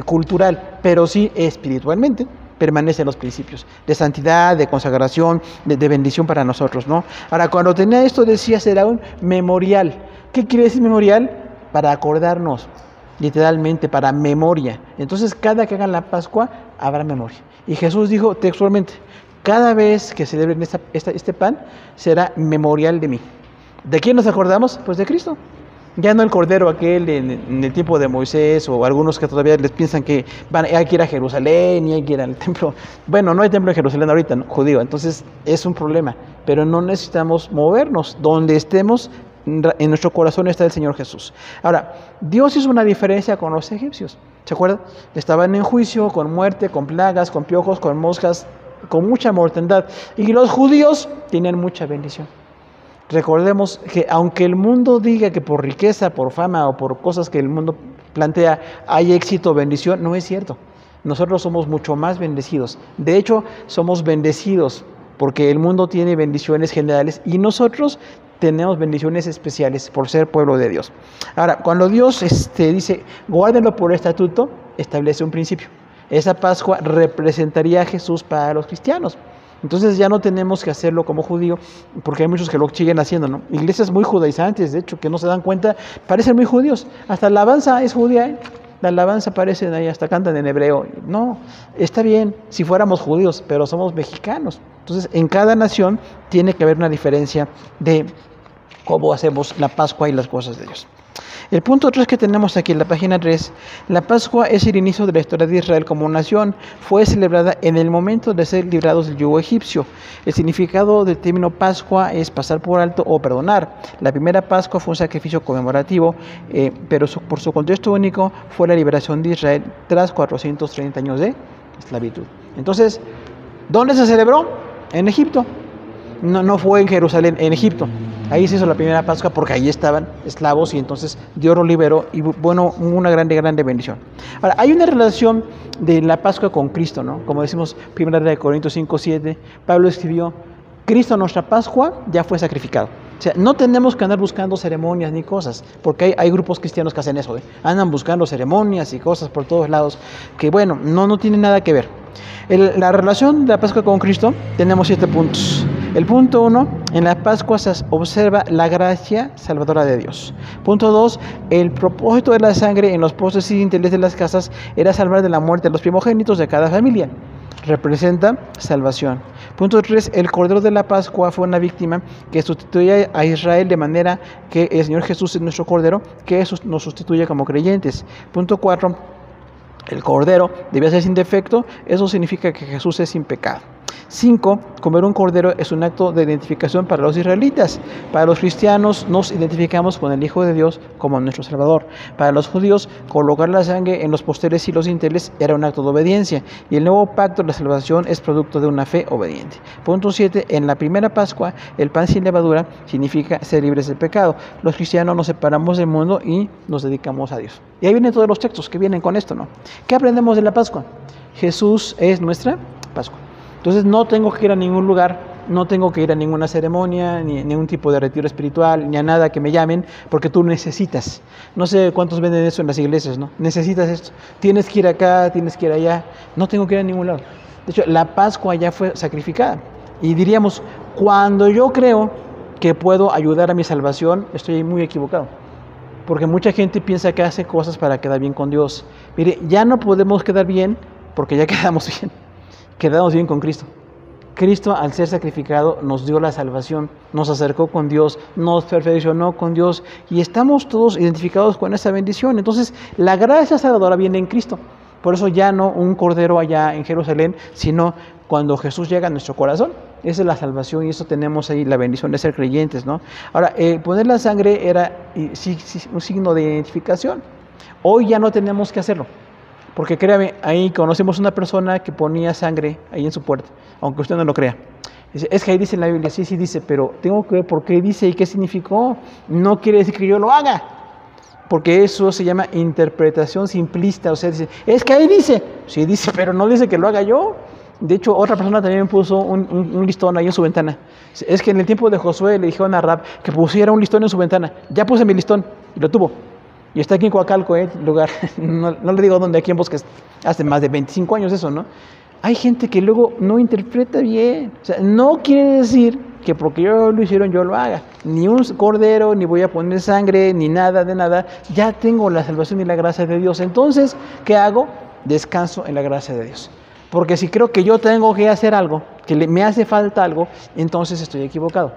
cultural, pero sí espiritualmente permanecen los principios de santidad, de consagración, de bendición para nosotros, ¿no? Ahora, cuando tenía esto decía, será un memorial. ¿Qué quiere decir memorial? Para acordarnos, literalmente, para memoria. Entonces, cada que hagan la Pascua, habrá memoria. Y Jesús dijo textualmente, cada vez que celebren este pan, será memorial de mí. ¿De quién nos acordamos? Pues de Cristo. Ya no el cordero aquel en el tiempo de Moisés, o algunos que todavía les piensan que hay que ir a Jerusalén y hay que ir al templo. Bueno, no hay templo en Jerusalén ahorita, ¿no? Judío, entonces es un problema. pero no necesitamos movernos. Donde estemos, en nuestro corazón está el Señor Jesús. Ahora, Dios hizo una diferencia con los egipcios. ¿Se acuerdan? Estaban en juicio, con muerte, con plagas, con piojos, con moscas, con mucha mortandad. Y los judíos tienen mucha bendición. Recordemos que aunque el mundo diga que por riqueza, por fama o por cosas que el mundo plantea hay éxito o bendición, no es cierto. Nosotros somos mucho más bendecidos. De hecho, somos bendecidos porque el mundo tiene bendiciones generales y nosotros tenemos bendiciones especiales por ser pueblo de Dios. Ahora, cuando Dios dice, guárdenlo por estatuto, establece un principio. Esa Pascua representaría a Jesús para los cristianos. Entonces ya no tenemos que hacerlo como judío, porque hay muchos que lo siguen haciendo, ¿no? Iglesias muy judaizantes, de hecho, que no se dan cuenta, parecen muy judíos. Hasta la alabanza es judía, ¿eh? La alabanza parecen ahí, hasta cantan en hebreo. No, está bien si fuéramos judíos, pero somos mexicanos. Entonces, en cada nación tiene que haber una diferencia de cómo hacemos la Pascua y las cosas de Dios. El punto 3 que tenemos aquí en la página 3, la Pascua es el inicio de la historia de Israel como nación. Fue celebrada en el momento de ser librados del yugo egipcio. El significado del término Pascua es pasar por alto o perdonar. La primera Pascua fue un sacrificio conmemorativo, pero por su contexto único fue la liberación de Israel tras 430 años de esclavitud. Entonces, ¿dónde se celebró? En Egipto. No fue en Jerusalén, en Egipto. Ahí se hizo la primera Pascua porque ahí estaban esclavos y entonces Dios los liberó y bueno, una grande bendición. Ahora, hay una relación de la Pascua con Cristo, ¿no? Como decimos, 1 Corintios 5:7, Pablo escribió, Cristo nuestra Pascua ya fue sacrificado. O sea, no tenemos que andar buscando ceremonias ni cosas, porque hay grupos cristianos que hacen eso, andan buscando ceremonias y cosas por todos lados, que bueno, no tiene nada que ver. La relación de la Pascua con Cristo, tenemos 7 puntos. El punto 1, en la Pascua se observa la gracia salvadora de Dios. Punto 2, el propósito de la sangre en los postes y dinteles de las casas era salvar de la muerte a los primogénitos de cada familia. Representa salvación. Punto 3, el Cordero de la Pascua fue una víctima que sustituye a Israel de manera que el Señor Jesús es nuestro Cordero, que nos sustituye como creyentes. Punto 4, el Cordero debía ser sin defecto, eso significa que Jesús es sin pecado. 5. Comer un cordero es un acto de identificación para los israelitas. Para los cristianos nos identificamos con el Hijo de Dios como nuestro Salvador. Para los judíos, colocar la sangre en los posteres y los dinteles era un acto de obediencia. Y el nuevo pacto, la salvación, es producto de una fe obediente. Punto 7. En la primera Pascua, el pan sin levadura significa ser libres del pecado. Los cristianos nos separamos del mundo y nos dedicamos a Dios. Y ahí vienen todos los textos que vienen con esto, ¿no? ¿Qué aprendemos de la Pascua? Jesús es nuestra Pascua. Entonces no tengo que ir a ningún lugar, no tengo que ir a ninguna ceremonia, ni a ningún tipo de retiro espiritual, ni a nada que me llamen, porque tú necesitas. No sé cuántos venden eso en las iglesias, ¿no? Necesitas esto. Tienes que ir acá, tienes que ir allá. No tengo que ir a ningún lado. De hecho, la Pascua ya fue sacrificada. Y diríamos, cuando yo creo que puedo ayudar a mi salvación, estoy muy equivocado. Porque mucha gente piensa que hace cosas para quedar bien con Dios. Mire, ya no podemos quedar bien porque ya quedamos bien. Quedamos bien con Cristo. Cristo, al ser sacrificado, nos dio la salvación, nos acercó con Dios, nos perfeccionó con Dios y estamos todos identificados con esa bendición. Entonces, la gracia salvadora viene en Cristo. Por eso ya no un cordero allá en Jerusalén, sino cuando Jesús llega a nuestro corazón. Esa es la salvación y eso tenemos ahí la bendición de ser creyentes, ¿no? Ahora, poner la sangre era un signo de identificación. Hoy ya no tenemos que hacerlo. Porque créame, ahí conocemos una persona que ponía sangre ahí en su puerta, aunque usted no lo crea. Dice, es que ahí dice en la Biblia, sí dice, pero tengo que ver por qué dice y qué significó. No quiere decir que yo lo haga, porque eso se llama interpretación simplista. O sea, dice, es que ahí dice, sí dice, pero no dice que lo haga yo. De hecho, otra persona también puso un listón ahí en su ventana. Es que en el tiempo de Josué le dijeron a Rahab que pusiera un listón en su ventana. Ya puse mi listón y lo tuvo. Y está aquí en Coacalco, lugar, no le digo dónde, aquí en Bosques, hace más de 25 años eso, ¿no? Hay gente que luego no interpreta bien. O sea, no quiere decir que porque yo lo hicieron yo lo haga. Ni un cordero, ni voy a poner sangre, ni nada de nada. Ya tengo la salvación y la gracia de Dios. Entonces, ¿qué hago? Descanso en la gracia de Dios. Porque si creo que yo tengo que hacer algo, que me hace falta algo, entonces estoy equivocado.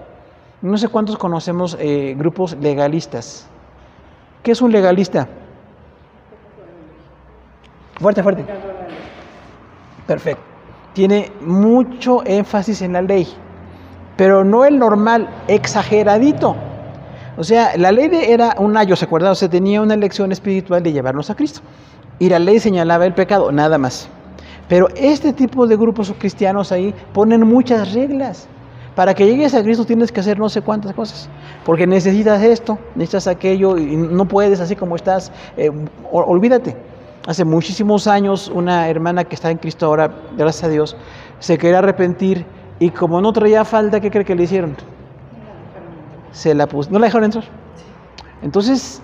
No sé cuántos conocemos grupos legalistas. ¿Qué es un legalista? Fuerte. Perfecto. Tiene mucho énfasis en la ley. pero no el normal, exageradito. O sea, la ley era un ayo, ¿se acuerdan? O sea, tenía una lección espiritual de llevarnos a Cristo. Y la ley señalaba el pecado, nada más. Pero este tipo de grupos cristianos ahí ponen muchas reglas. Para que llegues a Cristo tienes que hacer no sé cuántas cosas. Porque necesitas esto, necesitas aquello, y no puedes así como estás. Olvídate. Hace muchísimos años, una hermana que está en Cristo ahora, gracias a Dios, se quería arrepentir. Y como no traía falda, ¿qué cree que le hicieron? Se la puso, no la dejaron entrar. Entonces,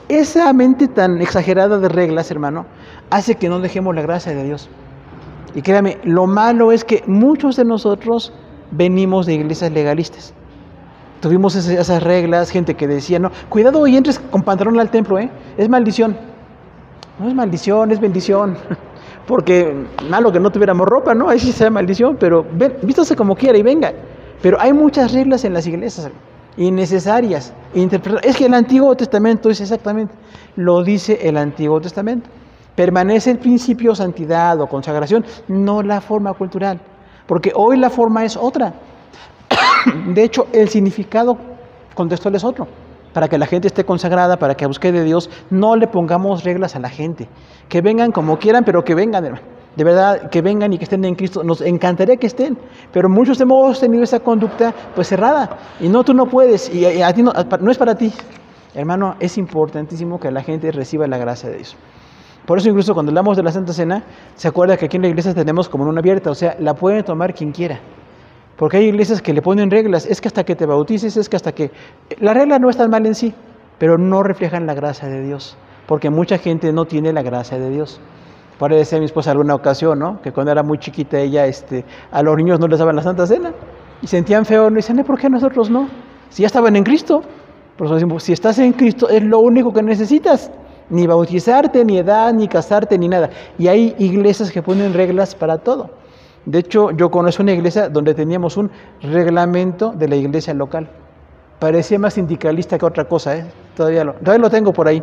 esa mente tan exagerada de reglas, hermano, hace que no dejemos la gracia de Dios. Y créame, lo malo es que muchos de nosotros venimos de iglesias legalistas. Tuvimos esas reglas, gente que decía, no, cuidado y entres con pantalón al templo, es maldición. No es maldición, es bendición. Porque malo que no tuviéramos ropa, ¿no? Ahí sí sea maldición, pero vístase como quiera y venga. Pero hay muchas reglas en las iglesias innecesarias. Es que el Antiguo Testamento es exactamente, lo dice el Antiguo Testamento. Permanece el principio santidad o consagración, no la forma cultural. Porque hoy la forma es otra. De hecho, el significado contextual es otro. Para que la gente esté consagrada, para que busque de Dios, no le pongamos reglas a la gente. Que vengan como quieran, pero que vengan, hermano. De verdad, que vengan y que estén en Cristo. Nos encantaría que estén, pero muchos hemos tenido esa conducta pues cerrada. Y no, tú no puedes, y a ti no es para ti. Hermano, es importantísimo que la gente reciba la gracia de Dios. Por eso incluso cuando hablamos de la Santa Cena, se acuerda que aquí en la iglesia tenemos comunión abierta, o sea, la puede tomar quien quiera. Porque hay iglesias que le ponen reglas, es que hasta que te bautices, es que hasta que... La regla no es tan mal en sí, pero no reflejan la gracia de Dios, porque mucha gente no tiene la gracia de Dios. Por ahí decía mi esposa alguna ocasión, ¿no? Que cuando era muy chiquita ella, a los niños no les daban la Santa Cena, y sentían feo, no dicen, ¿por qué nosotros no? Si ya estaban en Cristo. Por eso decimos, si estás en Cristo es lo único que necesitas, ni bautizarte, ni edad, ni casarte, ni nada. Y hay iglesias que ponen reglas para todo. De hecho, yo conozco una iglesia donde teníamos un reglamento de la iglesia local. Parecía más sindicalista que otra cosa, todavía lo tengo por ahí.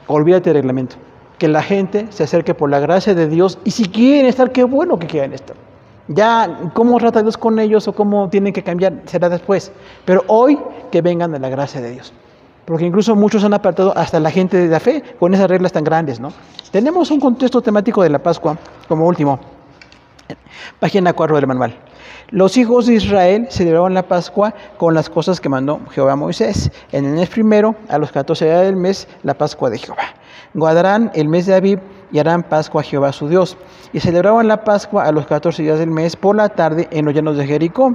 Olvídate del reglamento. Que la gente se acerque por la gracia de Dios, y si quieren estar, qué bueno que quieran estar. Ya, cómo trata Dios con ellos o cómo tienen que cambiar será después. Pero hoy que vengan de la gracia de Dios. Porque incluso muchos han apartado hasta la gente de la fe con esas reglas tan grandes, ¿no? Tenemos un contexto temático de la Pascua como último. Página 4 del manual. Los hijos de Israel celebraron la Pascua con las cosas que mandó Jehová a Moisés. En el mes primero, a los 14 días del mes, la Pascua de Jehová. Guardarán el mes de Abib y harán Pascua a Jehová su Dios. Y celebraban la Pascua a los 14 días del mes por la tarde en los llanos de Jericó.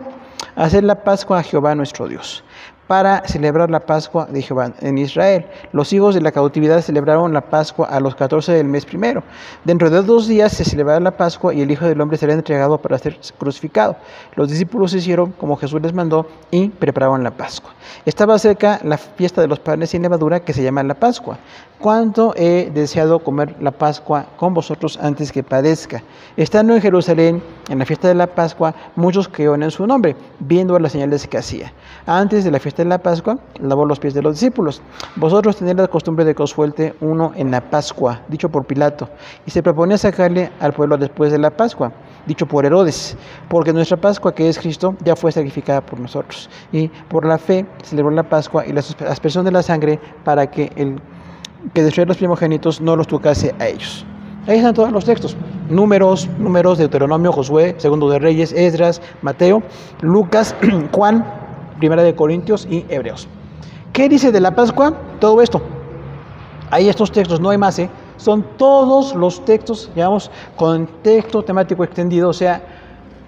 Hacer la Pascua a Jehová nuestro Dios. Para celebrar la Pascua de Jehová en Israel. Los hijos de la cautividad celebraron la Pascua a los 14 del mes primero. Dentro de 2 días se celebrará la Pascua y el Hijo del Hombre será entregado para ser crucificado. Los discípulos hicieron como Jesús les mandó y prepararon la Pascua. Estaba cerca la fiesta de los panes sin levadura que se llama la Pascua. Cuánto he deseado comer la Pascua con vosotros antes que padezca. Estando en Jerusalén, en la fiesta de la Pascua, muchos creyeron en su nombre, viendo las señales que hacía. Antes de la fiesta de la Pascua, lavó los pies de los discípulos. Vosotros tenéis la costumbre de que os suelte uno en la Pascua, dicho por Pilato, y se proponía sacarle al pueblo después de la Pascua, dicho por Herodes, porque nuestra Pascua, que es Cristo, ya fue sacrificada por nosotros. Y por la fe celebró la Pascua y la aspersión de la sangre para que el que destruía los primogénitos no los tocase a ellos. Ahí están todos los textos. Números, Deuteronomio, Josué, Segundo de Reyes, Esdras, Mateo, Lucas, Juan, Primera de Corintios y Hebreos. ¿Qué dice de la Pascua? Todo esto. Hay estos textos, no hay más, Son todos los textos, digamos, contexto temático extendido. O sea,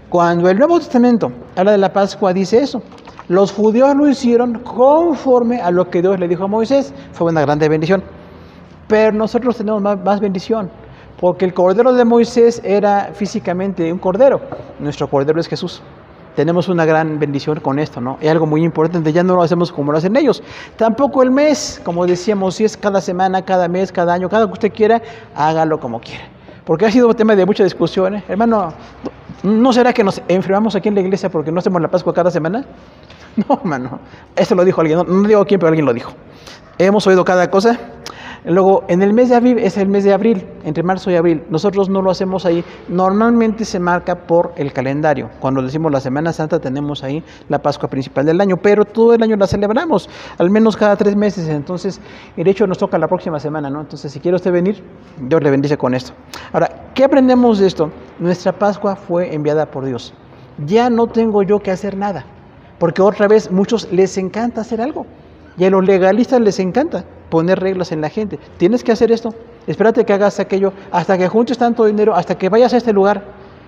cuando el Nuevo Testamento habla de la Pascua, dice eso. Los judíos lo hicieron conforme a lo que Dios le dijo a Moisés. Fue una grande bendición. Pero nosotros tenemos más bendición. Porque el cordero de Moisés era físicamente un cordero. Nuestro cordero es Jesús. Tenemos una gran bendición con esto, ¿no? Y algo muy importante, ya no lo hacemos como lo hacen ellos. Tampoco el mes, como decíamos, si es cada semana, cada mes, cada año, cada que usted quiera, hágalo como quiera. Porque ha sido tema de mucha discusión, Hermano, ¿no será que nos enfermamos aquí en la iglesia porque no hacemos la Pascua cada semana? No, hermano. Esto lo dijo alguien, no digo quién, pero alguien lo dijo. Hemos oído cada cosa. Luego, en el mes de abril es el mes de abril, entre marzo y abril. Nosotros no lo hacemos ahí. Normalmente se marca por el calendario. Cuando decimos la Semana Santa tenemos ahí la Pascua principal del año, pero todo el año la celebramos, al menos cada 3 meses. Entonces, de hecho nos toca la próxima semana, ¿no? Entonces, si quiere usted venir, Dios le bendice con esto. Ahora, ¿qué aprendemos de esto? Nuestra Pascua fue enviada por Dios. Ya no tengo yo que hacer nada, porque otra vez muchos les encanta hacer algo. Y a los legalistas les encanta poner reglas en la gente. Tienes que hacer esto, espérate que hagas aquello, hasta que juntes tanto dinero, hasta que vayas a este lugar.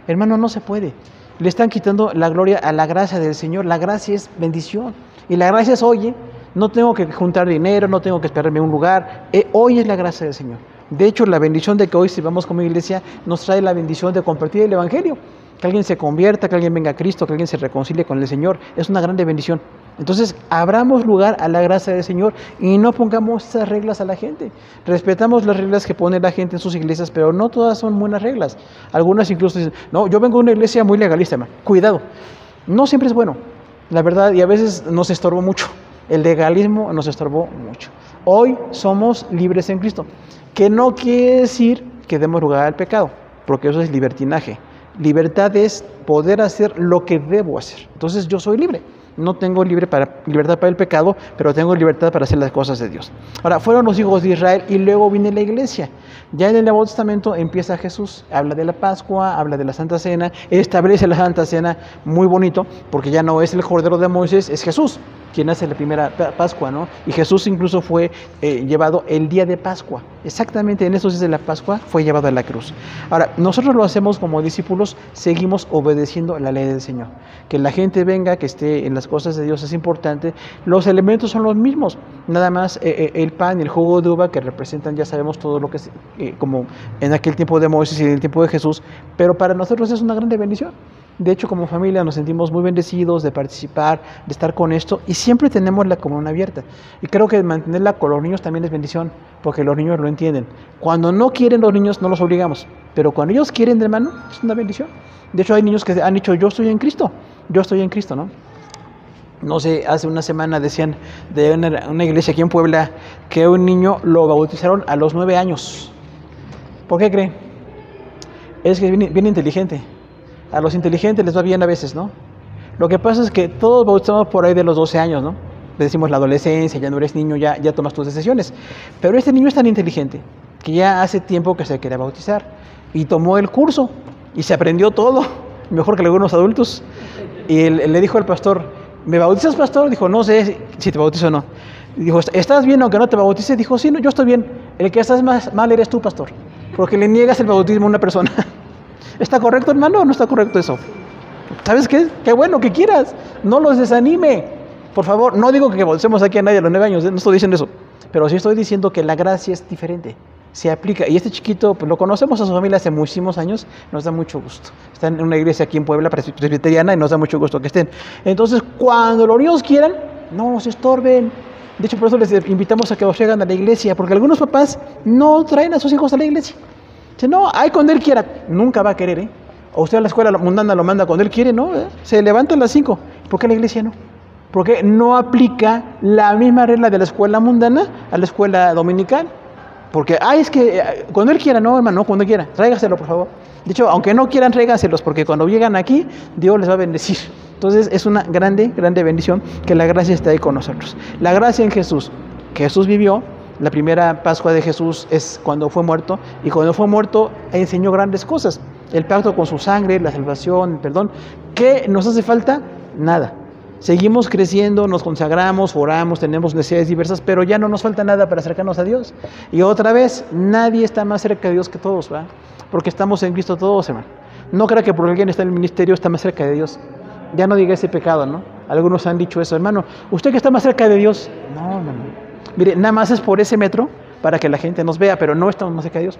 Hermano, no se puede. Le están quitando la gloria a la gracia del Señor. La gracia es bendición. Y la gracia es, oye, no tengo que juntar dinero, no tengo que esperarme a un lugar. Hoy es la gracia del Señor. De hecho, la bendición de que hoy sirvamos como iglesia nos trae la bendición de compartir el Evangelio. Que alguien se convierta, que alguien venga a Cristo, que alguien se reconcilie con el Señor. Es una grande bendición. Entonces, abramos lugar a la gracia del Señor y no pongamos esas reglas a la gente. Respetamos las reglas que pone la gente en sus iglesias, pero no todas son buenas reglas. Algunas incluso dicen, no, yo vengo de una iglesia muy legalista, hermano. Cuidado, no siempre es bueno, la verdad, y a veces nos estorbó mucho. El legalismo nos estorbó mucho. Hoy somos libres en Cristo, que no quiere decir que demos lugar al pecado, porque eso es libertinaje. Libertad es poder hacer lo que debo hacer. Entonces yo soy libre. No tengo libertad para el pecado, pero tengo libertad para hacer las cosas de Dios. Ahora, fueron los hijos de Israel y luego viene la iglesia. Ya en el Nuevo Testamento empieza Jesús, habla de la Pascua, habla de la Santa Cena, establece la Santa Cena, muy bonito, porque ya no es el Cordero de Moisés, es Jesús quien hace la primera Pascua, ¿no? Y Jesús incluso fue llevado el día de Pascua. Exactamente en esos días de la Pascua fue llevado a la cruz. Ahora, nosotros lo hacemos como discípulos, seguimos obedeciendo la ley del Señor. Que la gente venga, que esté en las cosas de Dios es importante. Los elementos son los mismos, nada más el pan y el jugo de uva que representan, ya sabemos todo lo que es, como en aquel tiempo de Moisés y en el tiempo de Jesús, pero para nosotros es una grande bendición. De hecho, como familia nos sentimos muy bendecidos de participar, de estar con esto, y siempre tenemos la comunión abierta. Y creo que mantenerla con los niños también es bendición, porque los niños lo entienden. Cuando no quieren los niños, no los obligamos, pero cuando ellos quieren, hermano, es una bendición. De hecho, hay niños que han dicho, yo estoy en Cristo, ¿no? No sé, hace una semana decían de una iglesia aquí en Puebla que un niño lo bautizaron a los 9 años. ¿Por qué cree? Es que es bien inteligente. A los inteligentes les va bien a veces, ¿no? Lo que pasa es que todos bautizamos por ahí de los 12 años, ¿no? Le decimos la adolescencia, ya no eres niño, ya tomas tus decisiones. Pero este niño es tan inteligente que ya hace tiempo que se quería bautizar y tomó el curso y se aprendió todo, mejor que algunos adultos. Y él le dijo al pastor, ¿me bautizas, pastor? Dijo, no sé si te bautizo o no. Dijo, ¿estás bien aunque no te bautices? Dijo, sí, no, yo estoy bien. El que estás mal eres tú, pastor, porque le niegas el bautismo a una persona. ¿Está correcto, hermano, o no está correcto eso? ¿Sabes qué? Qué bueno que quieras. No los desanime. Por favor, no digo que bauticemos aquí a nadie a los 9 años, no estoy diciendo eso. Pero sí estoy diciendo que la gracia es diferente. Se aplica. Y este chiquito, pues lo conocemos a su familia hace muchísimos años, nos da mucho gusto. Está en una iglesia aquí en Puebla, presbiteriana, y nos da mucho gusto que estén. Entonces, cuando los niños quieran, no se estorben. De hecho, por eso les invitamos a que los traigan a la iglesia, porque algunos papás no traen a sus hijos a la iglesia. Dice, no, ahí cuando él quiera, nunca va a querer, ¿eh? O usted a la escuela mundana lo manda cuando él quiere, ¿no? Se levanta a las 5. ¿Por qué la iglesia no? Porque no aplica la misma regla de la escuela mundana a la escuela dominical. Porque, es que cuando él quiera, no, hermano, no, cuando quiera, tráigaselo, por favor. De hecho, aunque no quieran, tráigaselos, porque cuando llegan aquí, Dios les va a bendecir. Entonces, es una grande bendición que la gracia está ahí con nosotros. La gracia en Jesús, que Jesús vivió. La primera Pascua de Jesús es cuando fue muerto, y cuando fue muerto enseñó grandes cosas. El pacto con su sangre, la salvación, el perdón. ¿Qué nos hace falta? Nada. Seguimos creciendo, nos consagramos, oramos, tenemos necesidades diversas, pero ya no nos falta nada para acercarnos a Dios. Y otra vez, nadie está más cerca de Dios que todos, ¿verdad? Porque estamos en Cristo todos, hermano. No crea que por alguien está en el ministerio está más cerca de Dios. Ya no diga ese pecado, ¿no? Algunos han dicho eso, hermano. ¿Usted que está más cerca de Dios? No. Mire, nada más es por ese metro para que la gente nos vea, pero no estamos más cerca de Dios.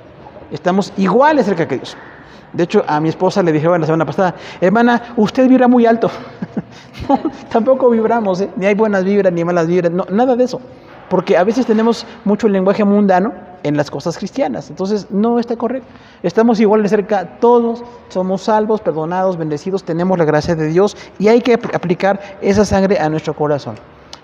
Estamos iguales cerca que Dios. De hecho, a mi esposa le dijeron la semana pasada, hermana, usted vibra muy alto. No, tampoco vibramos, ¿eh? Ni hay buenas vibras, ni malas vibras, no, nada de eso. Porque a veces tenemos mucho lenguaje mundano en las cosas cristianas. Entonces, no está correcto. Estamos igual de cerca, todos somos salvos, perdonados, bendecidos, tenemos la gracia de Dios y hay que aplicar esa sangre a nuestro corazón.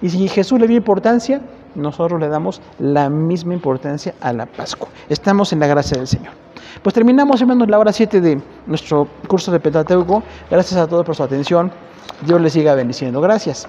Y si Jesús le dio importancia, nosotros le damos la misma importancia a la Pascua. Estamos en la gracia del Señor. Pues terminamos, hermanos, la hora 7 de nuestro curso de Pentateuco. Gracias a todos por su atención. Dios les siga bendiciendo. Gracias.